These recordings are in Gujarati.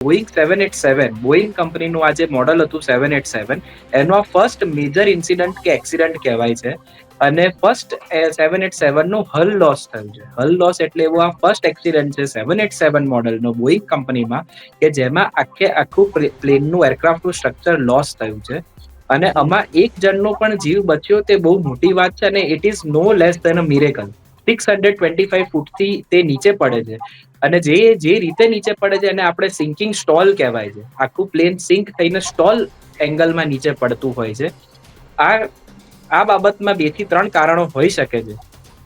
બોઈંગ 787 બોઈંગ કંપનીનું આ જે મોડલ હતું 787, એનો આ ફર્સ્ટ મેજર ઇન્સિડન્ટ કે એક્સિડન્ટ કહેવાય છે. અને ફર્સ્ટ 787 નું હલ લોસ થયું છે. હલ લોસ એટલે એવો આ ફર્સ્ટ એક્સિડન્ટ છે 787 મોડલનો બોઈંગ કંપનીમાં, કે જેમાં આખું પ્લેનનું એરક્રાફ્ટનું સ્ટ્રક્ચર લોસ થયું છે. અને આમાં એક જણનો પણ જીવ બચ્યો તે બહુ મોટી વાત છે, અને it is no less than a miracle. 625 ફૂટથી તે નીચે પડે છે. અને જે રીતે નીચે પડે છે એને આપણે સિંકિંગ સ્ટોલ કહેવાય છે. આખું પ્લેન સિંક થઈને સ્ટોલ એંગલમાં નીચે પડતું હોય છે. આ આ બાબતમાં 2 થી 3 કારણો હોઈ શકે છે,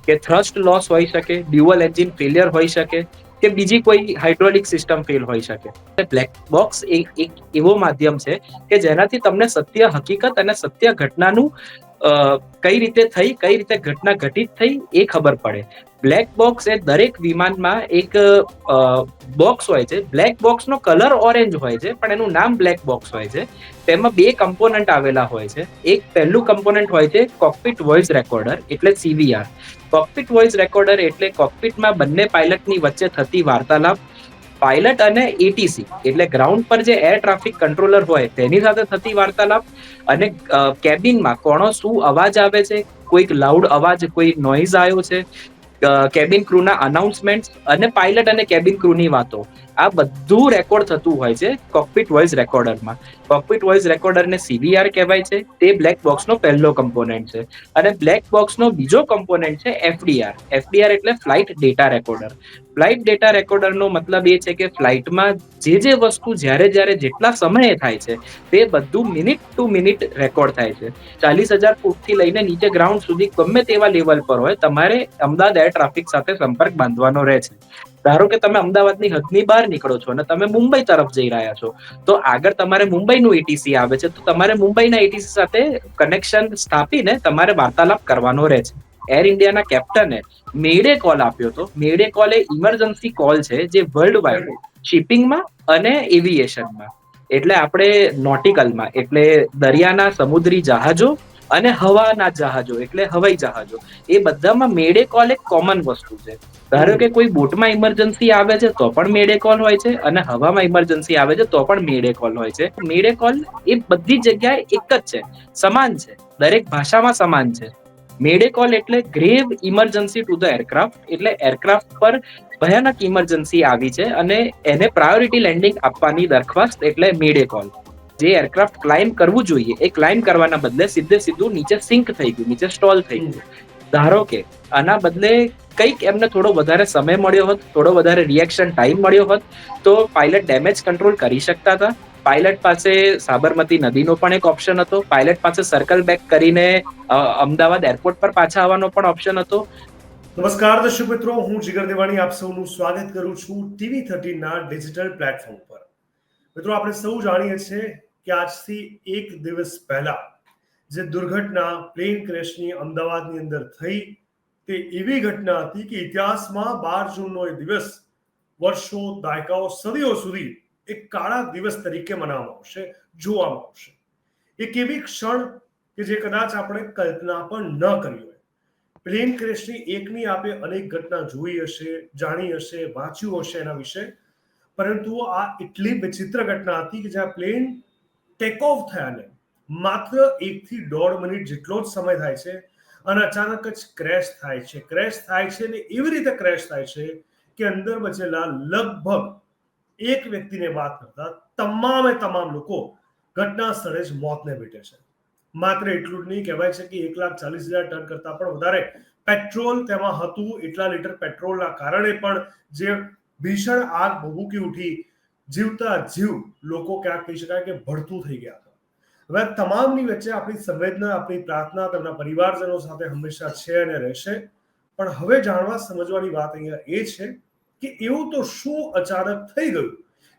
કે થ્રસ્ટ લોસ હોઈ શકે, ડ્યુઅલ એન્જિન ફેલિયર હોઈ શકે, કે બીજી કોઈ હાઇડ્રોલિક સિસ્ટમ ફેલ હોઈ શકે. બ્લેક બોક્સ એક એવો માધ્યમ છે કે જેનાથી તમને સત્ય હકીકત અને સત્ય ઘટનાનું કઈ રીતે ઘટના ઘટિત થઈ એ ખબર પડે. બ્લેક બોક્સ એ દરેક વિમાનમાં એક બોક્સ હોય છે. બ્લેક બોક્સનો કલર ઓરેન્જ હોય છે, પણ એનું નામ બ્લેક બોક્સ હોય છે. તેમાં 2 કમ્પોનન્ટ આવેલા હોય છે. એક પહેલું કમ્પોનન્ટ હોય છે કોકપિટ વોઇસ રેકોર્ડર, એટલે CVR. કોકપિટ વોઇસ રેકોર્ડર એટલે કોકપિટમાં બંને પાયલટની વચ્ચે થતી વાર્તાલાપ. પાયલટ અને ATC એટલે ગ્રાઉન્ડ પર જે એર ટ્રાફિક કંટ્રોલર હોય તેની સાથે થતી વાર્તાલાપ. અને કેબિનમાં કોનો શું અવાજ આવે છે, કોઈક લાઉડ અવાજ, કોઈ નોઇઝ આવ્યો છે, કેબિન ક્રૂના અનાઉન્સમેન્ટ અને પાયલટ અને કેબિન ક્રૂની વાતો, આ બધું રેકોર્ડ થતું હોય છે કોકપિટ વોઇસ રેકોર્ડરમાં. કોકપિટ વોઇસ રેકોર્ડરને CVR કહેવાય છે. તે બ્લેક બોક્સનો પહેલો કમ્પોનન્ટ છે. અને બ્લેક બોક્સનો બીજો કમ્પોનન્ટ છે FDR. FDR એટલે flight data recorder. Flight data રેકોર્ડરનો મતલબ એ છે કે ફ્લાઇટમાં જે વસ્તુ જ્યારે જેટલા સમયે થાય છે તે બધું મિનિટ ટુ મિનિટ રેકોર્ડ થાય છે. 40,000 ફૂટથી લઈને નીચે ગ્રાઉન્ડ સુધી ગમે તેવા લેવલ પર હોય, તમારે અમદાવાદ એર ટ્રાફિક સાથે સંપર્ક બાંધવાનો રહે છે. ધારો કે તમે અમદાવાદની હદની બહાર નીકળો છો અને તમે મુંબઈ તરફ જઈ રહ્યા છો, તો આગળ તમારે મુંબઈનું ATC આવે છે, તો તમારે મુંબઈના ATC સાથે કનેક્શન સ્થાપીને તમારે વાર્તાલાપ કરવાનો રહે છે. એર ઇન્ડિયાના કેપ્ટને મેડે કોલ આપ્યો હતો. મેડે કોલ એ ઇમરજન્સી કોલ છે જે વર્લ્ડ વાઇડ શિપિંગમાં અને એવિએશનમાં, એટલે આપણે નોટિકલમાં એટલે દરિયાના સમુદ્રી જહાજો અને હવાના જહાજો એટલે હવાઈ જહાજો, એ બધામાં મેડે કોલ એક કોમન વસ્તુ છે. ધારો કે કોઈ બોટમાં ઇમરજન્સી આવે છે તો પણ મેડે કોલ હોય છે, અને હવામાં ઇમરજન્સી આવે છે તો પણ મેડે કોલ હોય છે. મેડે કોલ એ બધી જગ્યાએ એક જ છે, સમાન છે, દરેક ભાષામાં સમાન છે. મેડે કોલ એટલે grave emergency to the aircraft, એટલે એરક્રાફ્ટ પર ભયાનક ઇમરજન્સી આવી છે અને એને પ્રાયોરિટી લેન્ડિંગ આપવાની દરખાસ્ત એટલે મેડે કોલ. જે એરક્રાફ્ટ ક્લાઇમ્બ કરવું જોઈએ એ ક્લાઇમ્બ કરવાના બદલે સીધું નીચે સિંક થઈ ગયું, નીચે સ્ટોલ થઈ ગયું. ધારો કે આના બદલે કંઈક એમને થોડો વધારે સમય મળ્યો હોત, થોડો વધારે રિએક્શન ટાઈમ મળ્યો હોત, તો પાયલટ ડેમેજ કંટ્રોલ કરી શકતા હતા. પાયલટ પાસે સાબરમતી નદીનો પણ એક ઓપ્શન હતો. પાયલટ પાસે સર્કલ બેક કરીને અમદાવાદ એરપોર્ટ પર પાછા આવવાનો પણ ઓપ્શન હતો. નમસ્કાર દર્શક મિત્રો, હું જીગર દેવાણી આપ સૌનું સ્વાગત કરું છું TV13 ના ડિજિટલ પ્લેટફોર્મ પર. મિત્રો, આપણે સૌ જાણીએ છીએ કે આજથી એક દિવસ પહેલા જે દુર્ઘટના પ્લેન ક્રેશની અમદાવાદની અંદર થઈ, તે એવી ઘટના હતી કે ઇતિહાસમાં 12 જૂનનો એ દિવસ વર્ષો, દાયકાઓ, સદીઓ સુધી એક કાળા દિવસ તરીકે મનાવવામાં આવશે, જોવામાં આવશે. એક એવી ક્ષણ કે જે કદાચ આપણે કલ્પના પણ ન કરી હોય. પ્લેન ક્રેશની એકની આપે અનેક ઘટના જોઈ હશે, જાણી હશે, વાંચ્યું હશે એના વિશે, પરંતુ આ એટલી વિચિત્ર ઘટના હતી કે જ્યાં પ્લેન ટેક ઓફ થયાને માત્ર 1 થી 1.5 મિનિટ જેટલો જ સમય થાય છે અને અચાનક જ ક્રેશ થાય છે. ક્રેશ થાય છે ને એવી રીતે ક્રેશ થાય છે કે અંદર બચેલા લગભગ એક વ્યક્તિને વાત કરતા તમામ લોકો ઘટના સ્થળે જ મોતને ભેટે છે. માત્ર એટલું જ નહીં, કહેવાય છે કે 1,40,000 ટન કરતા પણ વધારે પેટ્રોલ તેમાં હતું. એટલા લીટર પેટ્રોલના કારણે પણ જે ભીષણ આગ ભભૂકી ઉઠી, જીવતા જીવ લોકો ક્યાંક કહી શકાય કે ભડતું થઈ ગયા હતા. હવે તમામની વચ્ચે આપણી સંવેદના, આપણી પ્રાર્થના તેમના પરિવારજનો સાથે હંમેશા છે અને રહેશે. પણ હવે જાણવા સમજવાની વાત અહીંયા એ છે કે એવું તો શું અચાનક થઈ ગયું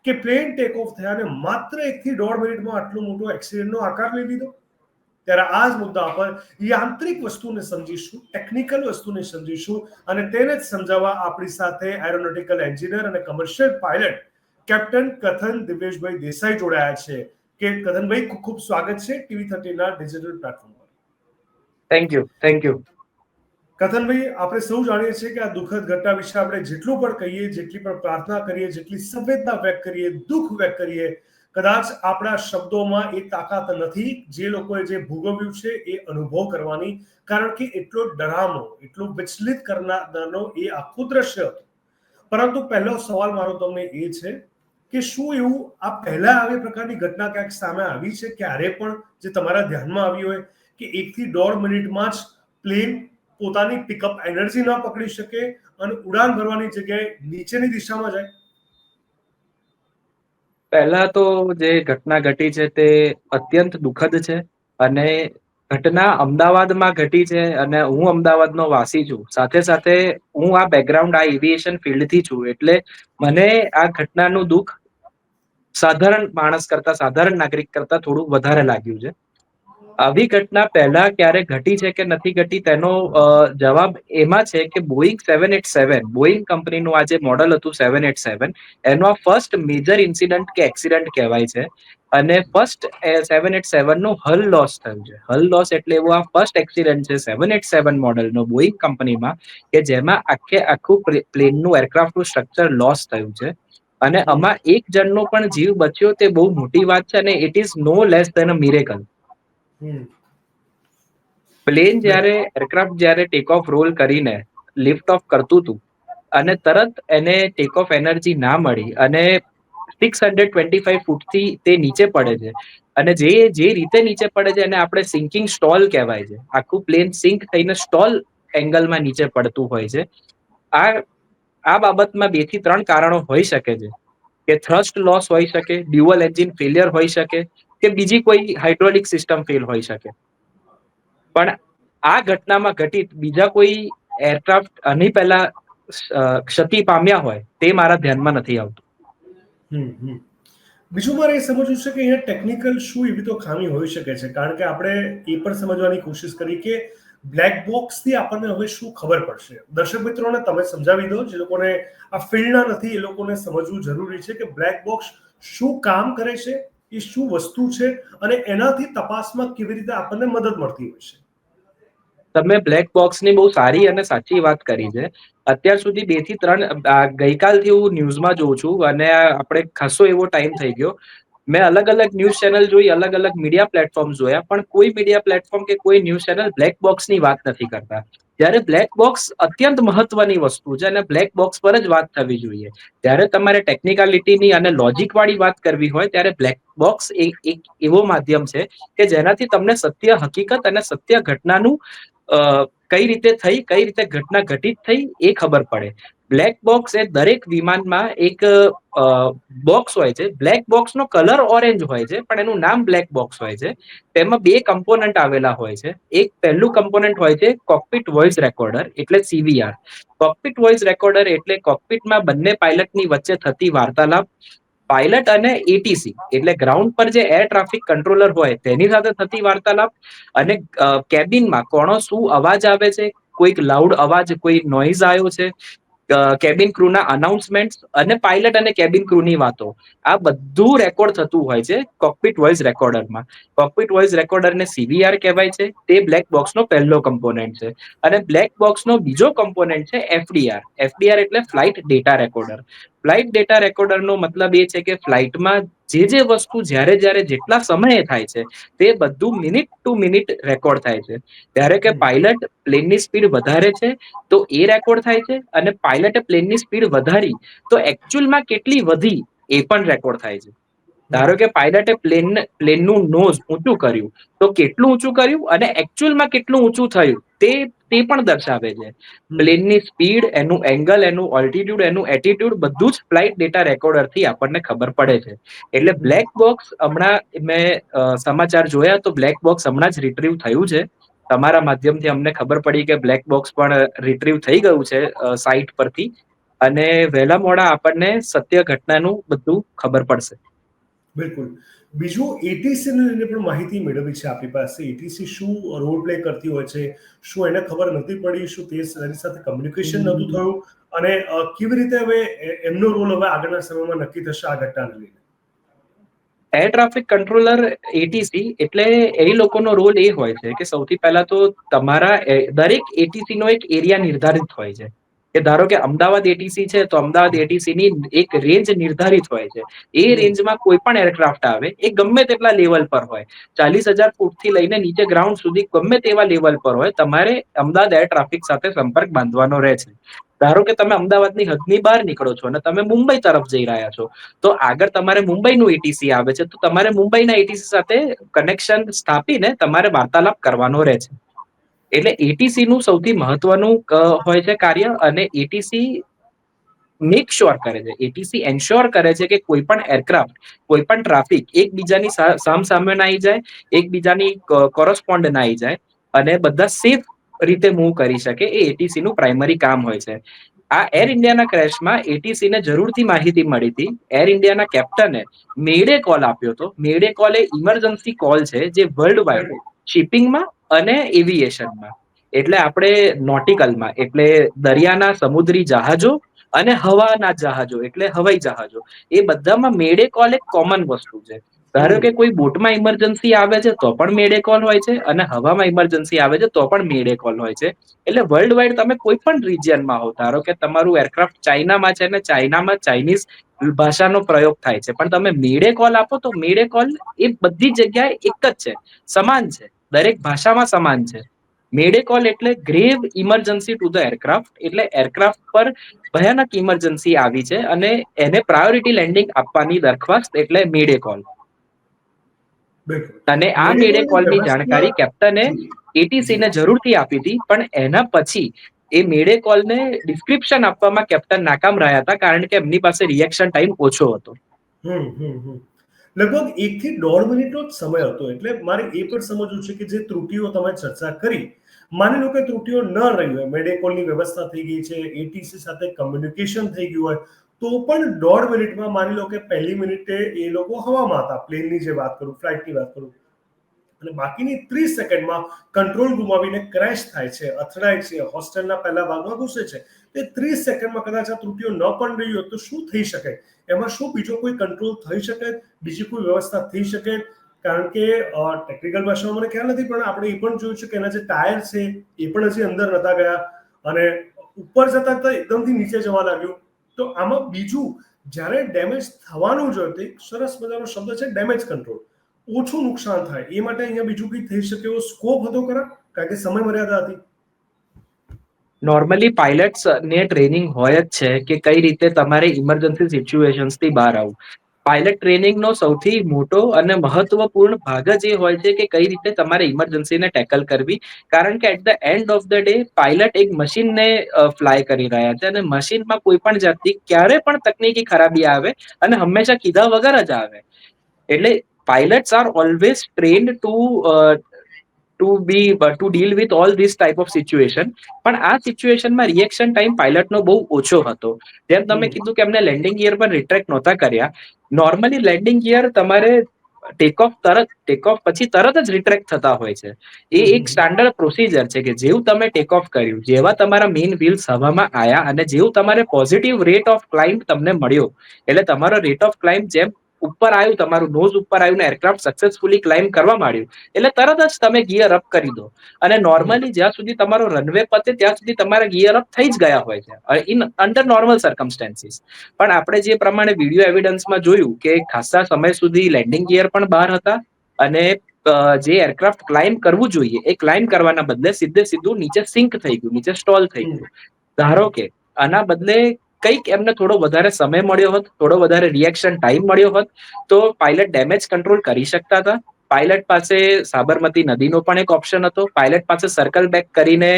કે પ્લેન ટેક ઓફ થયા અને માત્ર 1 થી 1.5 મિનિટમાં આટલો મોટો એક્સિડન્ટનો આકાર લઈ લીધો. ત્યારે આ જ મુદ્દા પર યાંત્રિક વસ્તુને સમજીશું, ટેકનિકલ વસ્તુને સમજીશું, અને તેને જ સમજાવવા આપણી સાથે એરોનોટિકલ એન્જિનિયર અને કમર્શિયલ પાયલટ કેપ્ટન કથન દિવ્યેશભાઈ દેસાઈ જોડાયા છે. કે કથનભાઈ, ખૂબ ખૂબ સ્વાગત છે TV13 ના ડિજિટલ પ્લેટફોર્મ પર. Thank you. કથનભાઈ, આપણે સૌ જાણીએ છીએ કે આ દુઃખદ ઘટના વિશે આપણે જેટલું પણ કહીએ, જેટલી પણ પ્રાર્થના કરીએ, જેટલી સંવેદના વ્યક્ત કરીએ, દુઃખ વ્યક્ત કરીએ, કદાચ આપણા શબ્દોમાં એ તાકાત નથી જે લોકોએ જે ભોગવ્યું છે એ અનુભવ કરવાની. કારણ કે એટલો ડરામણો, એટલો વિચલિત કરનારનો એ આખું દ્રશ્ય હતું. પરંતુ પહેલો સવાલ મારો તમને એ છે કે શું એવું આ પહેલા આવી પ્રકારની ઘટના ક્યાંક સામે આવી છે ક્યારે પણ, જે તમારા ધ્યાનમાં આવી હોય કે 1 થી 1.5 મિનિટમાં જ પ્લેન પોતાની પિકઅપ એનર્જી ન પકડી શકે અને ઉડાન ભરવાની જગ્યાએ નીચેની દિશામાં જાય? પહેલા તો જે ઘટના ઘટી છે તે અત્યંત દુઃખદ છે, અને ઘટના અમદાવાદમાં ઘટી છે, અને હું અમદાવાદનો વાસી છું. સાથે સાથે હું આ બેકગ્રાઉન્ડ, આ એવિએશન ફિલ્ડથી છું, એટલે મને આ ઘટનાનું દુઃખ સાધારણ માણસ કરતા, સાધારણ નાગરિક કરતા થોડું વધારે લાગ્યું છે. આવી ઘટના પહેલા ક્યારે ઘટી છે કે નથી ઘટી તેનો જવાબ એમાં છે કે બોઈંગ 787, બોઈંગ કંપનીનું આ જે મોડલ હતું 787, એનો આ ફર્સ્ટ મેજર ઇન્સિડન્ટ કે એક્સિડન્ટ કહેવાય છે. અને ફર્સ્ટ 787 નું હલ લોસ થયું છે. હલ લોસ એટલે એવું આ ફર્સ્ટ એક્સિડન્ટ છે 787 મોડલનો બોઈંગ કંપનીમાં, કે જેમાં આખું પ્લેનનું, એરક્રાફ્ટનું સ્ટ્રક્ચર લોસ થયું છે. અને આમાં એક જણનો પણ જીવ બચ્યો તે બહુ મોટી વાત છે, અને it is no less than a miracle. Plane જ્યારે, એરક્રાફ્ટ જ્યારે ટેક ઓફ રોલ કરીને લિફ્ટ ઓફ કરતું હતું, અને તરત એને ટેક ઓફ એનર્જી ના મળી, અને 625 ફૂટથી તે નીચે પડે છે. અને જે રીતે નીચે પડે છે એને આપણે સિંકિંગ સ્ટોલ કહેવાય છે. આખું પ્લેન સિંક થઈને સ્ટોલ એંગલમાં નીચે પડતું હોય છે. આ બાબતમાં 2 થી 3 કારણો હોઈ શકે છે, કે થ્રસ્ટ લોસ હોઈ શકે, ડ્યુઅલ એન્જિન ફેલિયર હોઈ શકે, કે બીજી કોઈ હાઇડ્રોલિક સિસ્ટમ ફેલ હોઈ શકે. પણ આ ઘટનામાં ઘટિત બીજા કોઈ એરક્રાફ્ટ આની પહેલા ક્ષતિ પામ્યા હોય તે મારા ધ્યાનમાં નથી આવતું. બીજું મારે એ સમજવું છે કે અહીંયા ટેકનિકલ શું એવી તો ખામી હોઈ શકે છે, કારણ કે આપણે એ પણ સમજવાની કોશિશ કરી કે બ્લેક બોક્સથી આપણને હવે શું ખબર પડશે. દર્શક મિત્રોને તમે સમજાવી દો, જે લોકોને આ ફિલ્ડના નથી એ લોકોને સમજવું જરૂરી છે કે બ્લેક બોક્સ શું કામ કરે છે, એ શું વસ્તુ છે, અને એનાથી તપાસમાં કેવી રીતે આપણને મદદ મળતી હોય છે. તમે બ્લેક બોક્સની બહુ સારી અને સાચી વાત કરી છે. અત્યાર સુધી 2 થી 3 ગઈકાલથી હું ન્યૂઝમાં જોઉં છું, અને આપણે ખાસો એવો ટાઈમ થઈ ગયો. મેં અલગ અલગ ન્યૂઝ ચેનલ જોઈ, અલગ અલગ મીડિયા પ્લેટફોર્મ જોયા, પણ કોઈ મીડિયા પ્લેટફોર્મ કે કોઈ ન્યૂઝ ચેનલ બ્લેક બોક્સની વાત નથી કરતા. ત્યારે બ્લેક બોક્સ અત્યંત મહત્વની વસ્તુ છે, અને બ્લેક બોક્સ પર જ વાત થવી જોઈએ. ત્યારે તમારે ટેકનિકાલિટીની અને લોજિક વાળી વાત કરવી હોય ત્યારે બ્લેક બોક્સ એક એવો માધ્યમ છે કે જેનાથી તમને સત્ય, હકીકત અને સત્ય ઘટનાનું કઈ રીતે થઈ, કઈ રીતે ઘટના ઘટિત થઈ એ ખબર પડે. બ્લેક બોક્સ એ દરેક વિમાનમાં એક બોક્સ હોય છે. બ્લેક બોક્સનો કલર ઓરેન્જ હોય છે, પણ એનું નામ બ્લેક બોક્સ હોય છે. તેમાં 2 કમ્પોનન્ટ આવેલા હોય છે. એક પહેલું કમ્પોનન્ટ હોય છે કોકપિટ વોઇસ રેકોર્ડર, એટલે CVR. કોકપિટ વોઇસ રેકોર્ડર એટલે કોકપિટમાં બંને પાયલટની વચ્ચે થતી વાર્તાલાપ. પાયલટ અને ATC એટલે ગ્રાઉન્ડ પર જે એર ટ્રાફિક કંટ્રોલર હોય તેની સાથે થતી વાર્તાલાપ, અને કેબિનમાં કોનો શું અવાજ આવે છે, કોઈક લાઉડ અવાજ, કોઈ નોઇઝ આવ્યો છે, કેબિન ક્રૂના અનાઉન્સમેન્ટ, અને પાયલટ અને કેબિન ક્રૂની વાતો. આ બધું રેકોર્ડ થતું હોય છે કોકપિટ વોઇસ રેકોર્ડરમાં. કોકપિટ વોઇસ રેકોર્ડરને CVR કહેવાય છે. તે બ્લેક બોક્સનો પહેલો કમ્પોનન્ટ છે. અને બ્લેક બોક્સનો બીજો કમ્પોનન્ટ છે FDR. FDR એટલે flight data recorder. Flight data રેકોર્ડરનો મતલબ એ છે કે ફ્લાઇટમાં જે વસ્તુ જ્યારે જેટલા સમયે થાય છે તે બધું મિનિટ ટુ મિનિટ રેકોર્ડ થાય છે. ત્યારે કે પાયલટ પ્લેનની સ્પીડ વધારે છે તો એ રેકોર્ડ થાય છે, અને પાયલટે પ્લેનની સ્પીડ વધારી તો એકચ્યુઅલમાં કેટલી વધી એ પણ રેકોર્ડ થાય છે. ધારો કે પાયલટે પ્લેનનું નોઝ ઊંચું કર્યું તો કેટલું ઊંચું કર્યું અને એકચ્યુઅલમાં કેટલું ઊંચું થયું તે પણ દર્શાવે છે. પ્લેનની સ્પીડ, એનું એંગલ, એનું ઓલ્ટિટ્યુડ, એનું એટીટ્યુડ બધું જ ફ્લાઇટ ડેટા રેકોર્ડરથી આપણને ખબર પડે છે. એટલે બ્લેક બોક્સ, હમણાં મેં સમાચાર જોયા તો બ્લેક બોક્સ હમણાં જ રિટ્રીવ થયું છે. તમારા માધ્યમથી અમને ખબર પડી કે બ્લેક બોક્સ પણ રિટ્રીવ થઈ ગયું છે સાઇટ પરથી, અને વહેલા મોડા આપણને સત્ય ઘટનાનું બધું ખબર પડશે. બિલકુલ. બીજું, ATCને લઈને પણ માહિતી મેળવી છે આપણી પાસે. ATC શું રોલ પ્લે કરતી હોય છે, શું એને ખબર નથી પડી, શું તેની સાથે કમ્યુનિકેશન નહોતું થયું, અને કેવી રીતે હવે એમનો રોલ હવે આગળના સમયમાં નક્કી થશે આ ઘટનાને લઈને? એર ટ્રાફિક કંટ્રોલર એટીસી એટલે એ લોકોનો રોલ એ હોય છે કે સૌથી પહેલા તો તમારા દરેક એટીસી નો એક એરિયા નિર્ધારિત હોય છે કે ધારો કે અમદાવાદ એટીસી છે તો અમદાવાદ એટીસી ની એક રેન્જ નિર્ધારિત હોય છે. એ હમ રેન્જમાં કોઈ પણ એરક્રાફ્ટ આવે એ ગમે તેટલા લેવલ પર હોય, 40,000 ફૂટ થી લઈને નીચે ગ્રાઉન્ડ સુધી ગમે તેવા લેવલ પર હોય, તમારે અમદાવાદ એર ટ્રાફિક સાથે સંપર્ક બાંધવાનો રહે છે. ધારો કે તમે અમદાવાદની હદની બહાર નીકળો છો અને તમે મુંબઈ તરફ જઈ રહ્યા છો, તો આગળ તમારે મુંબઈનું એટીસી આવે છે, તો તમારે મુંબઈના એટીસી સાથે કનેક્શન સ્થાપીને તમારે વાર્તાલાપ કરવાનો રહે છે. એટલે એટીસી નું સૌથી મહત્વનું હોય છે કાર્ય, અને એટીસી મેક શ્યોર કરે છે, એટીસી એન્શ્યોર કરે છે કે કોઈ પણ એરક્રાફ્ટ, કોઈ પણ ટ્રાફિક એકબીજાની સામસામે ના આવી જાય, એકબીજાની કોરસ્પોન્ડ ના આવી જાય, અને બધા સેફ રીતે મૂવ કરી શકે. એ એટીસી નું પ્રાઇમરી કામ હોય છે. આ એર ઇન્ડિયાના ક્રેશમાં એટીસી ને જરૂરથી માહિતી મળી હતી. એર ઇન્ડિયાના કેપ્ટને મેડે કોલ આપ્યો હતો. મેડે કોલ એ ઇમરજન્સી કોલ છે જે વર્લ્ડ વાઇડ શિપિંગમાં અને એવિએશનમાં, એટલે આપણે નોટિકલમાં એટલે દરિયાના સમુદ્રી જહાજો અને હવાના જહાજો એટલે હવાઈ જહાજો, એ બધામાં મેડે કોલ એક કોમન વસ્તુ છે. ધારો કે કોઈ બોટમાં ઇમરજન્સી આવે છે તો પણ મેડે કોલ હોય છે, અને હવામાં ઇમરજન્સી આવે છે તો પણ મેડે કોલ હોય છે. એટલે વર્લ્ડ વાઇડ તમે કોઈ પણ રિજિયનમાં હો, ધારો કે તમારું એરક્રાફ્ટ ચાઇનામાં છે ને ચાઇનામાં ચાઇનીઝ ભાષાનો પ્રયોગ થાય છે, પણ તમે મેડે કોલ આપો તો મેડે કોલ એ બધી જગ્યાએ એક જ છે, સમાન છે, દરેક ભાષામાં સમાન છે. મેડે કોલ એટલે grave emergency to the aircraft, એટલે એરક્રાફ્ટ પર ભયાનક ઇમરજન્સી આવી છે અને એને પ્રાયોરિટી લેન્ડિંગ આપવાની દરખાસ્ત એટલે મેડે કોલ. બિલકુલ. અને આ મેડે મેડિકલની કોલની વ્યવસ્થા જાણકારી કેપ્ટને જી એટીસી જી ને જરૂરથી આપી હતી, પણ એના પછી એ મેડે કોલને ડિસ્ક્રિપ્શન આપવામાં કેપ્ટન નાકામ રહ્યા હતા, કારણ કે એમની પાસે રિએક્શન ટાઈમ ઓછો હતો. લગભગ 1 થી 1.5 મિનિટનો જ સમય હતો. એટલે મારે એ પણ સમજવું છે કે જે ત્રુટિઓ તમે ચર્ચા કરી, માની લો કે ત્રુટિઓ ન રહી હોય, મેડિકોલની વ્યવસ્થા થઈ ગઈ છે, એટીસી સાથે કમ્યુનિકેશન થઈ ગયું હોય, તો પણ 1.5 મિનિટમાં માની લો કે પહેલી મિનિટે એ લોકો હવામાં હતા, પ્લેનની જે વાત કરું, ફ્લાઇટની વાત કરું, અને બાકીની 30 સેકન્ડમાં કંટ્રોલ ગુમાવીને ક્રેશ થાય છે, અથડાય છે, હોસ્ટેલના પહેલા ભાગમાં ઘૂસે છે. એ 30 સેકન્ડમાં કદાચ આ ત્રુટિઓ ન પણ રહી હોય તો શું થઈ શકે? એમાં શું બીજો કોઈ કંટ્રોલ થઈ શકે, બીજી કોઈ વ્યવસ્થા થઈ શકે? કારણ કે ટેકનિકલ ભાષામાં મને ખ્યાલ નથી, પણ આપણે એ પણ જોયું છે કે એના જે ટાયર છે એ પણ હજી અંદર નતા ગયા, અને ઉપર જતા તો એકદમથી નીચે જવા લાગ્યું. તો આમાં બીજું જ્યારે ડેમેજ થવાનું જ હોય, તો એક સરસ મજાનો શબ્દ છે ડેમેજ કંટ્રોલ, ઓછું નુકસાન થાય એ માટે અહીંયા બીજું કંઈ થઈ શકે એવો સ્કોપ હતો ખરા? કારણ કે સમય મર્યાદા હતી. નોર્મલી પાયલટ્સ ને ટ્રેનિંગ હોય જ છે કે કઈ રીતે તમારે ઇમરજન્સી સિચ્યુએશન્સ થી બહાર આવવું. પાયલટ ટ્રેનિંગનો સૌથી મોટો અને મહત્વપૂર્ણ ભાગ જ એ હોય છે કે કઈ રીતે તમારે ઇમરજન્સીને ટેકલ કરવી, કારણ કે at the end of the day pilot એક મશીનને ફ્લાય કરી રહ્યા છે, અને મશીનમાં કોઈ પણ જાતની ક્યારે પણ તકનીકી ખરાબી આવે અને હંમેશા કીધા વગર જ આવે. એટલે pilots are always trained to deal with all this type of situation. પણ આ સિચ્યુએશનમાં રિએક્શન ટાઈમ પાયલટનો બહુ ઓછો હતો. જેમ તમે કીધું કે એમને લેન્ડિંગ ગિયર પર રિટ્રેક્ટ નહોતા કર્યા. નોર્મલી લેન્ડિંગ ગિયર તમારે ટેક ઓફ પછી તરત જ રિટ્રેક્ટ થતા હોય છે. એ એક સ્ટાન્ડર્ડ પ્રોસીજર છે કે જેવું તમે ટેક ઓફ કર્યું, જેવા તમારા મેઇન વ્હીલ્સ હવામાં આવ્યા અને જેવું તમારે પોઝિટિવ રેટ ઓફ ક્લાઇમ્બ તમને મળ્યો, એટલે તમારો રેટ ઓફ ક્લાઇમ્બ જેમ ઉપર આવ્યું, તમારું નોઝ ઉપર આવ્યું ને એરક્રાફ્ટ સક્સેસફુલી ક્લાઇમ્બ કરવા માંડ્યું, એટલે તરત જ તમે ગિયર અપ કરી દો. અને નોર્મલી જ્યાં સુધી તમારો રનવે પતે ત્યાં સુધી તમારા ગિયર અપ થઈ જ ગયા હોય છે ઇન અંડર નોર્મલ સર્કમસ્ટેન્સીસ. પણ આપણે જે પ્રમાણે વિડીયો એવિડન્સમાં જોયું કે ખાસા સમય સુધી લેન્ડિંગ ગિયર પણ બહાર હતા, અને જે એરક્રાફ્ટ ક્લાઇમ્બ કરવું જોઈએ એ ક્લાઇમ્બ કરવાના બદલે સીધું નીચે સિંક થઈ ગયું, નીચે સ્ટોલ થઈ ગયું. ધારો કે આના બદલે કંઈક એમને થોડો વધારે સમય મળ્યો હોત, થોડો વધારે રિએક્શન ટાઈમ મળ્યો હોત, તો પાયલટ ડેમેજ કંટ્રોલ કરી શકતા હતા. પાયલટ પાસે સાબરમતી નદીનો પણ એક ઓપ્શન હતો. પાયલટ પાસે સર્કલ બેક કરીને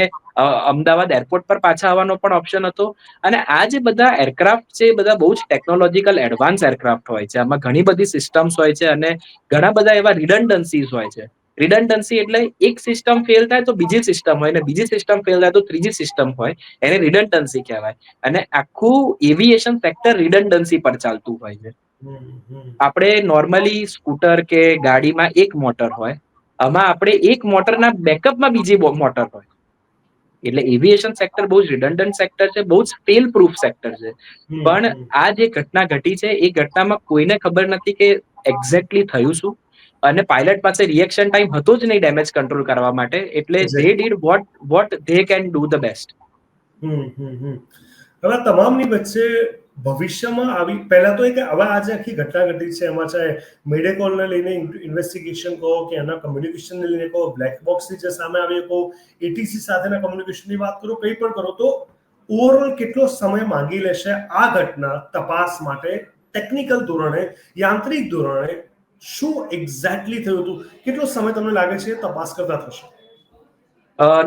અમદાવાદ એરપોર્ટ પર પાછા આવવાનો પણ ઓપ્શન હતો. અને આ જે બધા એરક્રાફ્ટ છે એ બધા બહુ જ ટેકનોલોજીકલ એડવાન્સ એરક્રાફ્ટ હોય છે. આમાં ઘણી બધી સિસ્ટમ્સ હોય છે અને ઘણા બધા એવા રિડન્ડન્સીઝ હોય છે. રિડન્ડન્સી એટલે એક સિસ્ટમ ફેલ થાય તો બીજી સિસ્ટમ હોય, ને બીજી સિસ્ટમ ફેલ થાય તો ત્રીજી સિસ્ટમ હોય, એને રિડન્ડન્સી કહેવાય. અને આખું એવિએશન સેક્ટર રિડન્ડન્સી પર ચાલતું હોય છે. આપણે નોર્મલી સ્કૂટર કે ગાડીમાં એક મોટર હોય, આમાં આપણે એક મોટરના બેકઅપમાં બીજી મોટર હોય. એટલે એવિએશન સેક્ટર બહુ જ રિડન્ડન્ટ સેક્ટર છે, બહુ જ ફેલ પ્રૂફ સેક્ટર છે. પણ આ જે ઘટના ઘટી છે એ ઘટનામાં કોઈને ખબર નથી કે એક્ઝેક્ટલી થયું શું, અને પાયલટ પાસે રિએક્શન ટાઈમ હતો જ નહીં ડેમેજ કંટ્રોલ કરવા માટે, એટલે they did what they can do the best. હવે આ તમામની વચ્ચે ભવિષ્યમાં આવી પહેલા તો કે હવે આજે આખી ઘટના ઘટી છે, એમાં ચાહે મેડેકોલને લઈને ઇન્વેસ્ટિગેશન કહો કે એના કમ્યુનિકેશનને લઈને કહો, બ્લેક બોક્સની જે સામે આવી કહો, એટીસી સાથેના કમ્યુનિકેશનની વાત કરો, કંઈ પણ કરો, તો ઓવરઓલ કેટલો સમય માંગી લેશે આ ઘટના તપાસ માટે, ટેકનિકલ ધોરણે, યાંત્રિક ધોરણે શું એક્ઝેક્ટલી થયું હતું, કેટલો સમય તમને લાગે છે તપાસ કરતા થશે?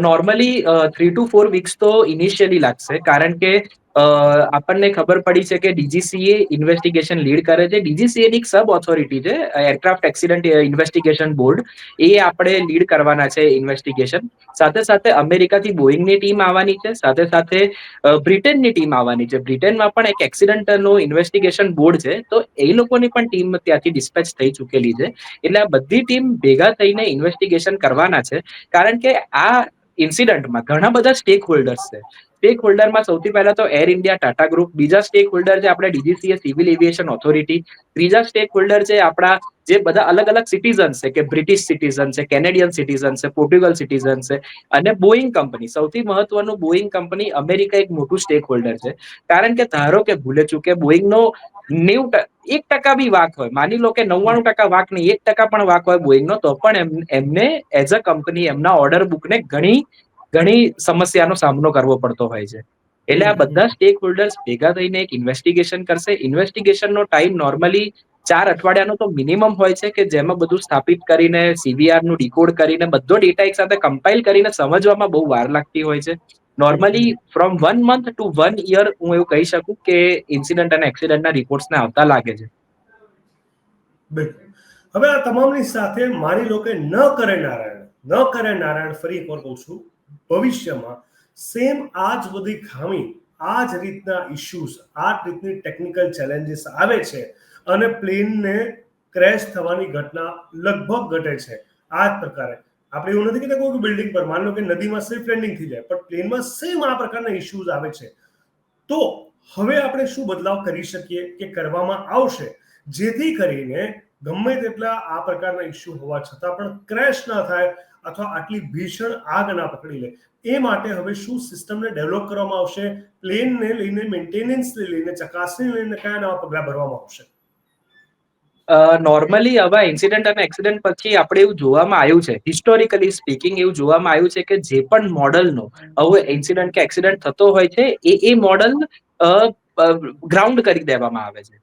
નોર્મલી 3 to 4 વીક્સ તો ઇનિશિયલી લાગશે, કારણ કે આપણને ખબર પડી છે કે ડીજીસીએ ઇન્વેસ્ટિગેશન લીડ કરે છે. ડીજીસીએ ની એક સબ ઓથોરિટી છે, એરક્રાફ્ટ એક્સિડન્ટ ઇન્વેસ્ટિગેશન બોર્ડ, એ આપણે લીડ કરવાના છે ઇન્વેસ્ટિગેશન. સાથે સાથે અમેરિકાથી બોઈંગની ટીમ આવવાની છે, સાથે સાથે બ્રિટનની ટીમ આવવાની છે. બ્રિટનમાં પણ એક એક્સિડન્ટનો ઇન્વેસ્ટિગેશન બોર્ડ છે, તો એ લોકોની પણ ટીમ ત્યાંથી ડિસ્પેચ થઈ ચૂકેલી છે. એટલે આ બધી ટીમ ભેગા થઈને ઇન્વેસ્ટિગેશન કરવાના છે, કારણ કે આ ઇન્સિડન્ટમાં ઘણા બધા સ્ટેક હોલ્ડર્સ છે. સ્ટેક હોલ્ડરમાં સૌથી પહેલા તો એર ઇન્ડિયા, ટાટા ગ્રુપ. બીજા સ્ટેક હોલ્ડર છે આપણે ડીજીસીએ સિવિલ એવિએશન ઓથોરિટી. ત્રીજા સ્ટેક હોલ્ડર છે આપણા જે બધા અલગ અલગ સિટીઝન છે, કે બ્રિટિશ સિટીઝન છે, કેનેડિયન સિટીઝન છે, પોર્ટુગલ સિટીઝન છે, અને બોઈંગ કંપની. સૌથી મહત્વનું, બોઈંગ કંપની અમેરિકા એક મોટું સ્ટેક હોલ્ડર છે, કારણ કે ધારો કે ભૂલે ચૂકે બોઈંગનો 1% બી વાક હોય, માની લો કે 99% વાક નહીં, 1% પણ વાક હોય બોઈંગનો, તો પણ એમને એઝ અ કંપની એમના ઓર્ડર બુકને ઘણી ઘણી સમસ્યાનો સામનો કરવો પડતો હોય છે. એટલે આ બધા સ્ટેક હોલ્ડર્સ ભેગા થઈને એક ઇન્વેસ્ટિગેશન કરશે. ઇન્વેસ્ટિગેશનનો ટાઈમ નોર્મલી 4 અઠવાડિયાનો તો મિનિમમ હોય છે, કે જેમાં બધું સ્થાપિત કરીને, સીવીઆર નું ડીકોડ કરીને, બધો ડેટા એક સાથે કમ્પાઇલ કરીને સમજવામાં બહુ વાર લાગતી હોય છે. Normally from 1 month to 1 year હું એવું કહી શકું કે ઇન્સિડન્ટ અને એક્સિડન્ટના રિપોર્ટ્સને આવતા લાગે છે. બિલકુલ. હવે આ તમામની સાથે માની લો કે ન કરે નારાયણ, ફરી એકવાર કહું છું, ભવિષ્યમાં સેમ આ જ બધી ખામી, આ જ રીતના ઇશ્યુઝ, આ જ રીતની ટેકનિકલ ચેલેન્જીસ આવે છે અને પ્લેનને ક્રેશ થવાની ઘટના લગભગ ઘટે છે આ જ પ્રકારે. આપણે એવું નથી કહેતા કોઈ બિલ્ડિંગ પર, માની લો કે નદીમાં સેફ લેન્ડિંગ થઈ જાય, પણ પ્લેનમાં સેમ આ પ્રકારના ઇશ્યુઝ આવે છે. તો હવે આપણે શું બદલાવ કરી શકીએ કે કરવામાં આવશે, જેથી કરીને ગમે તેટલા આ પ્રકારના ઇશ્યુ હોવા છતાં પણ ક્રેશ ના થાય અથવા આટલી ભીષણ આગ ના પકડી લે, એ માટે હવે શું સિસ્ટમને ડેવલપ કરવામાં આવશે, પ્લેનને લઈને, મેન્ટેનન્સને લઈને, ચકાસણી લઈને કયા નવા પગલા ભરવામાં આવશે? નોર્મલી આવા ઇન્સિડન્ટ અને એક્સિડન્ટ પછી આપણે એવું જોવામાં આવ્યું છે, હિસ્ટોરિકલી સ્પીકિંગ એવું જોવામાં આવ્યું છે, કે જે પણ મોડલનો આવો ઇન્સિડન્ટ કે એક્સિડન્ટ થતો હોય છે, એ મોડલ ગ્રાઉન્ડ કરી દેવામાં આવે છે.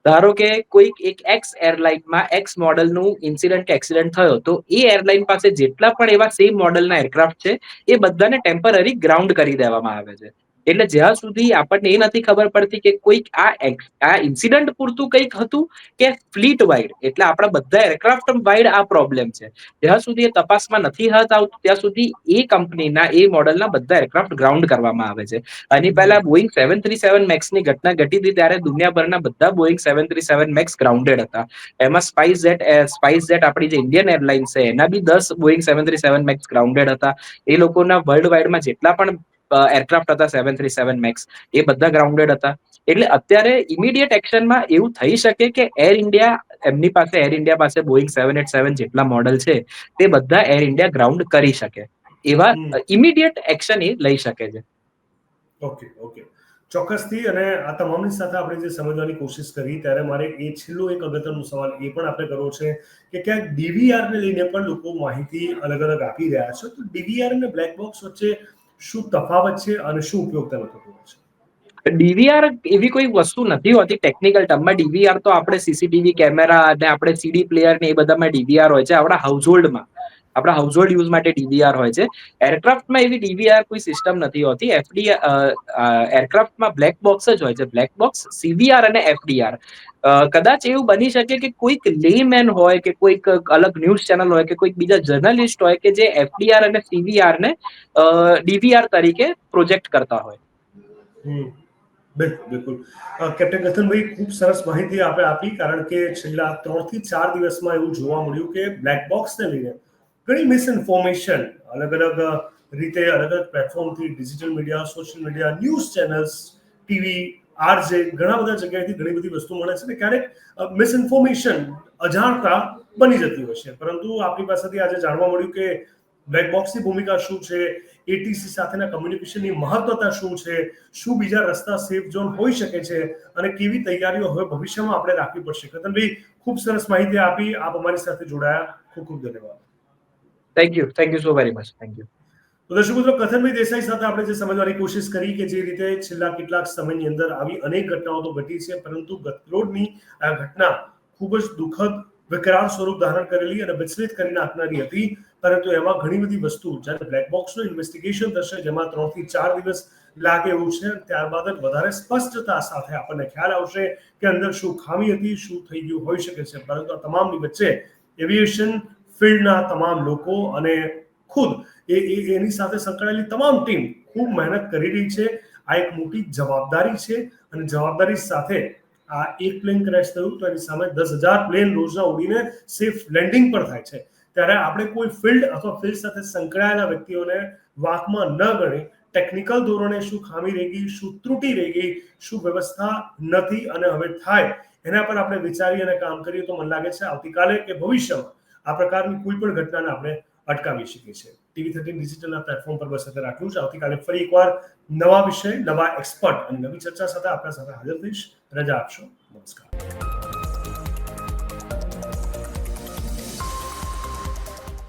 ધારો કે કોઈક એક એક્સ એરલાઇનમાં એક્સ મોડલનું ઇન્સિડન્ટ કે એક્સિડન્ટ થયો, તો એ એરલાઇન પાસે જેટલા પણ એવા સેમ મોડલના એરક્રાફ્ટ છે, એ બધાને ટેમ્પરરી ગ્રાઉન્ડ કરી દેવામાં આવે છે. એટલે જ્યાં સુધી આપણને એ નથી ખબર પડતી કે કોઈક આ ઇન્સિડન્ટ પૂરતું કંઈક હતું કે ફ્લીટ વાઇડ, એટલે આપણા બધા એરક્રાફ્ટ વાઇડ આ પ્રોબ્લેમ છે, જ્યાં સુધી એ તપાસમાં નથી હાથ આવતું, ત્યાં સુધી એ કંપનીના એ મોડલના બધા એરક્રાફ્ટ ગ્રાઉન્ડ કરવામાં આવે છે. આની પહેલા બોઈંગ 737 મેક્સની ઘટના ઘટી હતી, ત્યારે દુનિયાભરના બધા બોઈંગ 737 મેક્સ ગ્રાઉન્ડેડ હતા. એમાં સ્પાઇસ જેટ આપણી જે ઇન્ડિયન એરલાઇન છે, એના બી 10 બોઈંગ 737 મેક્સ ગ્રાઉન્ડેડ હતા. એ લોકોના વર્લ્ડ વાઇડમાં જેટલા પણ એરક્રાફ્ટ હતા 737 મેક્સ, એ બધા ગ્રાઉન્ડેડ હતા. એટલે અત્યારે ઇમિડિયેટ એક્શનમાં એવું થઈ શકે કે એર ઇન્ડિયા પાસે બોઈંગ 787 જેટલા મોડલ છે, તે બધા એર ઇન્ડિયા ગ્રાઉન્ડ કરી શકે, એવા ઇમિડિયેટ એક્શન એ લઈ શકે છે. ઓકે, ચોક્કસથી. અને આ તમામની સાથે આપણે જે સમજવાની કોશિશ કરી, ત્યારે મારે એ છેલ્લો એક અગત્યનો સવાલ એ પણ આપણે કરવો છે કે ક્યાંક ડીવીઆરને લઈને પણ લોકો માહિતી અલગ અલગ આપી રહ્યા છે. તો ડીવીઆર અને બ્લેક બોક્સ વચ્ચે શું તફાવત છે અને શું ઉપયોગતા થતો હોય છે? ડીવીઆર એવી કોઈ વસ્તુ નથી હોતી ટેકનિકલ ટર્મમાં. ડીવીઆર તો આપણે સીસીટીવી કેમેરા અને આપણે સીડી પ્લેયર ને એ બધામાં ડીવીઆર હોય છે. આપણા હાઉસહોલ્ડ યુઝ માટે ડીવીઆર હોય છે. એરક્રાફ્ટમાં એવી ડીવીઆર કોઈ સિસ્ટમ નથી હોતી. એરક્રાફ્ટમાં બ્લેક બોક્સ જ હોય છે. બ્લેક બોક્સ, સીવીઆર અને એફડીઆર. કદાચ એવું બની શકે કે કોઈક લેમેન હોય, કે કોઈક અલગ ન્યૂઝ ચેનલ હોય, કે કોઈક બીજા જર્નલિસ્ટ હોય કે જે એફડીઆર અને સીવીઆર ને ડીવીઆર તરીકે પ્રોજેક્ટ કરતા હોય. બિલકુલ. કેપ્ટન ગથનભાઈ, ખૂબ સરસ માહિતી આપણે આપી, કારણ કે છેલ્લા 3 થી 4 દિવસમાં એવું જોવા મળ્યું કે બ્લેક બોક્સને લઈને ઘણી મિસઇન્ફોર્મેશન અલગ અલગ રીતે, અલગ અલગ પ્લેટફોર્મથી, digital media, social media, news channels, TV, RJ, ઘણા બધા જગ્યાએથી ઘણી બધી વસ્તુ મળે છે. ને ક્યારેક મિસઇન્ફોર્મેશન અજાણતા બની જતી હોય છે. પરંતુ આપણી પાસેથી આજે જાણવા મળ્યું કે બ્લેક બોક્સની ભૂમિકા શું છે, એટીસી સાથેના કમ્યુનિકેશનની મહત્વતા શું છે, શું બીજા રસ્તા સેફ ઝોન હોઈ શકે છે અને કેવી તૈયારીઓ હવે ભવિષ્યમાં આપણે રાખવી પડશે. કતનભાઈ, ખૂબ સરસ માહિતી આપી. આપ અમારી સાથે જોડાયા, ખૂબ ખૂબ ધન્યવાદ. Thank you so very much. Thank you. તો દર્શક મિત્રો, કથનભાઈ દેસાઈ સાથે આપણે જે સમજવાની કોશિશ કરી કે જે રીતે છેલ્લા કેટલાક સમયની અંદર આવી અનેક ઘટનાઓ તો ઘટી છે, પરંતુ ગતરોડની આ ઘટના ખૂબ જ દુઃખદ વિકરાળ સ્વરૂપ ધારણ કરેલી અને વિચલિત કરી નાખનારી હતી. પરંતુ એમાં ઘણી બધી વસ્તુ, જ્યારે બ્લેક બોક્સનું ઇન્વેસ્ટિગેશન થશે, જેમાં 3 થી 4 દિવસ લાગે એવું છે, ત્યારબાદ જ વધારે સ્પષ્ટતા સાથે આપણને ખ્યાલ આવશે કે અંદર શું ખામી હતી, શું થઈ ગયું હોઈ શકે છે. પરંતુ આ તમામની વચ્ચે એવિએશન ફિલ્ડના તમામ લોકો અને ખુદ એની સાથે સંકળાયેલી તમામ ટીમ ખૂબ મહેનત કરી રહી છે. આ એક મોટી જવાબદારી છે અને જવાબદારી સાથે આ એક પ્લેન ક્રેશ થયું તો એની સામે 10,000 પ્લેન રોજના ઉડીને સેફ લેન્ડિંગ પર થાય છે. ત્યારે આપણે કોઈ ફિલ્ડ અથવા ફિલ્ડ સાથે સંકળાયેલા વ્યક્તિઓને વાંકમાં ન ગણી ટેકનિકલ ધોરણે શું ખામી રહી ગઈ, શું ત્રુટી રહી ગઈ, શું વ્યવસ્થા નથી અને હવે થાય, એના પર આપણે વિચારી અને કામ કરીએ તો મને લાગે છે આવતીકાલે કે ભવિષ્યમાં આ પ્રકારની કોઈ પણ ઘટનાને આપણે અટકાવી શકીએ છીએ. TV13 ડિજિટલના પ્લેટફોર્મ પર બસ અત્યારે આટલું જ. આવતીકાલે ફરી એકવાર નવા વિષય, નવા એક્સપર્ટ અને નવી ચર્ચા સાથે આપણા સાથે હાજર થઈશ. રજા આપશો. નમસ્કાર.